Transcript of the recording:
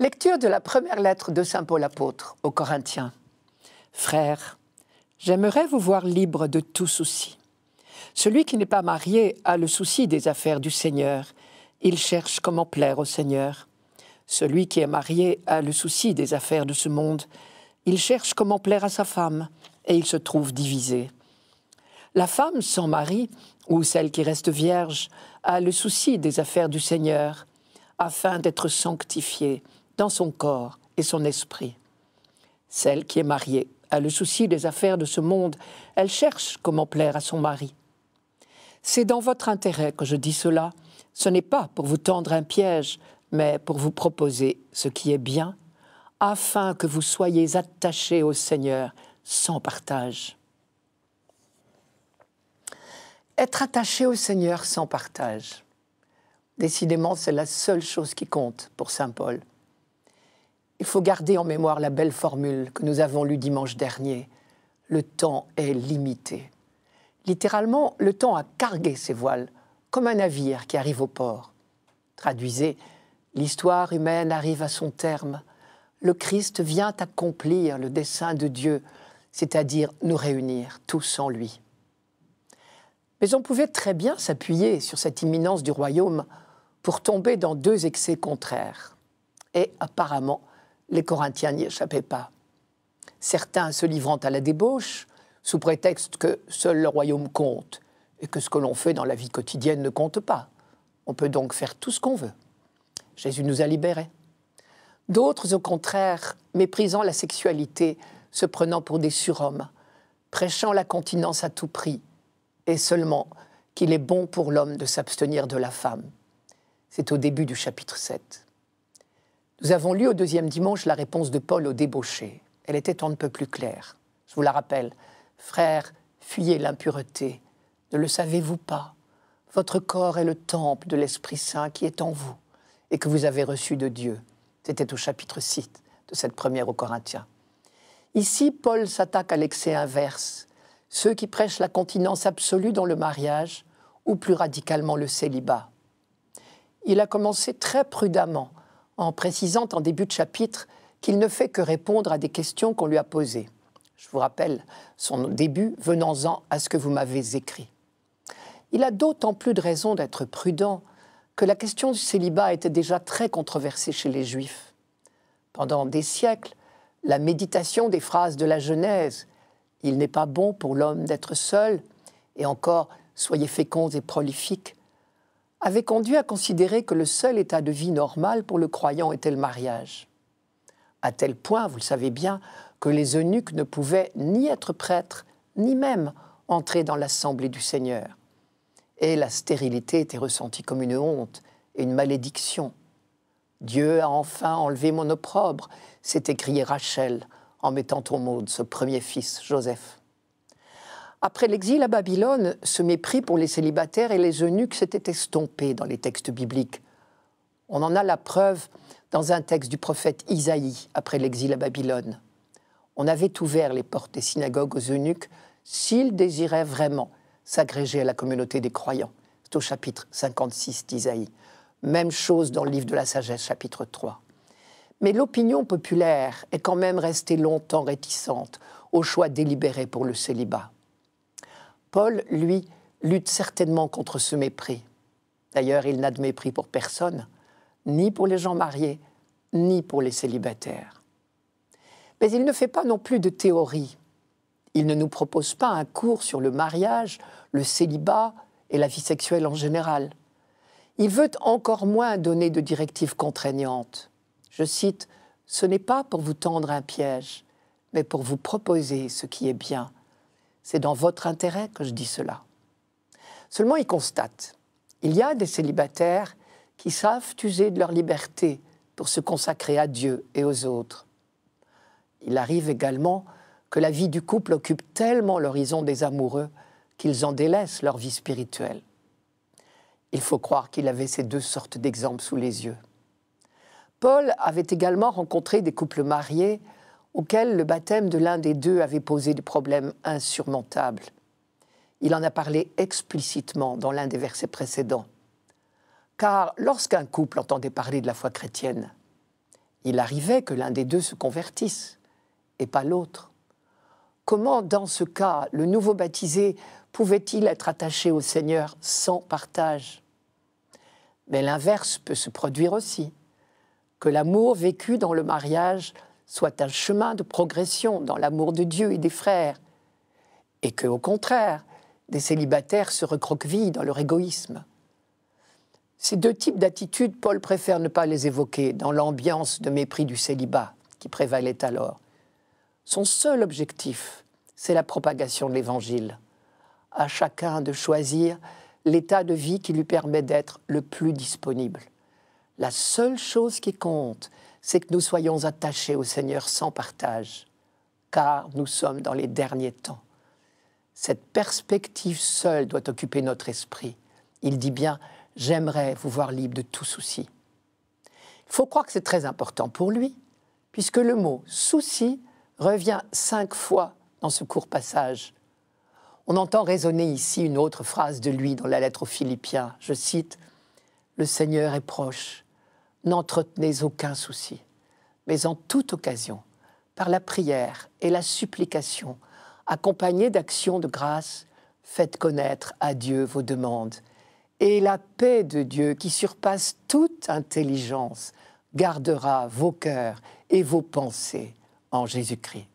Lecture de la première lettre de saint Paul apôtre aux Corinthiens. Frères, j'aimerais vous voir libre de tout souci. Celui qui n'est pas marié a le souci des affaires du Seigneur. Il cherche comment plaire au Seigneur. Celui qui est marié a le souci des affaires de ce monde. Il cherche comment plaire à sa femme et il se trouve divisé. La femme sans mari, ou celle qui reste vierge, a le souci des affaires du Seigneur, afin d'être sanctifiée dans son corps et son esprit. Celle qui est mariée a le souci des affaires de ce monde. Elle cherche comment plaire à son mari. C'est dans votre intérêt que je dis cela. Ce n'est pas pour vous tendre un piège, mais pour vous proposer ce qui est bien, afin que vous soyez attachés au Seigneur sans partage. Être attaché au Seigneur sans partage. Décidément, c'est la seule chose qui compte pour saint Paul. Il faut garder en mémoire la belle formule que nous avons lue dimanche dernier. Le temps est limité. Littéralement, le temps a cargué ses voiles, comme un navire qui arrive au port. Traduisez, l'histoire humaine arrive à son terme. Le Christ vient accomplir le dessein de Dieu, c'est-à-dire nous réunir tous en lui. Mais on pouvait très bien s'appuyer sur cette imminence du royaume pour tomber dans deux excès contraires. Et apparemment, les Corinthiens n'y échappaient pas. Certains se livrant à la débauche, sous prétexte que seul le royaume compte et que ce que l'on fait dans la vie quotidienne ne compte pas. On peut donc faire tout ce qu'on veut. Jésus nous a libérés. D'autres, au contraire, méprisant la sexualité, se prenant pour des surhommes, prêchant la continence à tout prix, et seulement qu'il est bon pour l'homme de s'abstenir de la femme. C'est au début du chapitre 7. Nous avons lu au deuxième dimanche la réponse de Paul aux débauchés. Elle était on ne peut plus claire. Je vous la rappelle. Frères, fuyez l'impureté. Ne le savez-vous pas? Votre corps est le temple de l'Esprit Saint qui est en vous et que vous avez reçu de Dieu. C'était au chapitre 6 de cette première aux Corinthiens. Ici, Paul s'attaque à l'excès inverse, ceux qui prêchent la continence absolue dans le mariage ou plus radicalement le célibat. Il a commencé très prudemment en précisant en début de chapitre qu'il ne fait que répondre à des questions qu'on lui a posées. Je vous rappelle son début, venons-en à ce que vous m'avez écrit. Il a d'autant plus de raison d'être prudent que la question du célibat était déjà très controversée chez les Juifs. Pendant des siècles, la méditation des phrases de la Genèse « Il n'est pas bon pour l'homme d'être seul » et encore « Soyez féconds et prolifiques » avait conduit à considérer que le seul état de vie normal pour le croyant était le mariage. À tel point, vous le savez bien, que les eunuques ne pouvaient ni être prêtres, ni même entrer dans l'assemblée du Seigneur. Et la stérilité était ressentie comme une honte et une malédiction. « Dieu a enfin enlevé mon opprobre », s'est écriée Rachel en mettant au monde ce premier fils, Joseph. Après l'exil à Babylone, ce mépris pour les célibataires et les eunuques s'était estompé dans les textes bibliques. On en a la preuve dans un texte du prophète Isaïe après l'exil à Babylone. On avait ouvert les portes des synagogues aux eunuques s'ils désiraient vraiment s'agréger à la communauté des croyants. C'est au chapitre 56 d'Isaïe. Même chose dans le livre de la sagesse, chapitre 3. Mais l'opinion populaire est quand même restée longtemps réticente au choix délibéré pour le célibat. Paul, lui, lutte certainement contre ce mépris. D'ailleurs, il n'a de mépris pour personne, ni pour les gens mariés, ni pour les célibataires. Mais il ne fait pas non plus de théorie. Il ne nous propose pas un cours sur le mariage, le célibat et la vie sexuelle en général. Il veut encore moins donner de directives contraignantes. Je cite, « Ce n'est pas pour vous tendre un piège, mais pour vous proposer ce qui est bien. C'est dans votre intérêt que je dis cela. » Seulement, il constate, il y a des célibataires qui savent user de leur liberté pour se consacrer à Dieu et aux autres. Il arrive également que la vie du couple occupe tellement l'horizon des amoureux qu'ils en délaissent leur vie spirituelle. Il faut croire qu'il avait ces deux sortes d'exemples sous les yeux. Paul avait également rencontré des couples mariés auxquels le baptême de l'un des deux avait posé des problèmes insurmontables. Il en a parlé explicitement dans l'un des versets précédents. Car lorsqu'un couple entendait parler de la foi chrétienne, Il arrivait que l'un des deux se convertisse, et pas l'autre. Comment, dans ce cas, le nouveau baptisé pouvait-il être attaché au Seigneur sans partage? Mais l'inverse peut se produire aussi, que l'amour vécu dans le mariage soit un chemin de progression dans l'amour de Dieu et des frères, et que, au contraire, des célibataires se recroquevillent dans leur égoïsme. Ces deux types d'attitudes, Paul préfère ne pas les évoquer dans l'ambiance de mépris du célibat qui prévalait alors. Son seul objectif, c'est la propagation de l'Évangile. À chacun de choisir l'état de vie qui lui permet d'être le plus disponible. La seule chose qui compte, c'est que nous soyons attachés au Seigneur sans partage, car nous sommes dans les derniers temps. Cette perspective seule doit occuper notre esprit. Il dit bien « J'aimerais vous voir libre de tout souci ». Il faut croire que c'est très important pour lui, puisque le mot « souci » revient 5 fois dans ce court passage. On entend résonner ici une autre phrase de lui dans la lettre aux Philippiens. Je cite « Le Seigneur est proche, n'entretenez aucun souci, mais en toute occasion, par la prière et la supplication, accompagnée d'actions de grâce, faites connaître à Dieu vos demandes. Et la paix de Dieu, qui surpasse toute intelligence, gardera vos cœurs et vos pensées en Jésus-Christ. »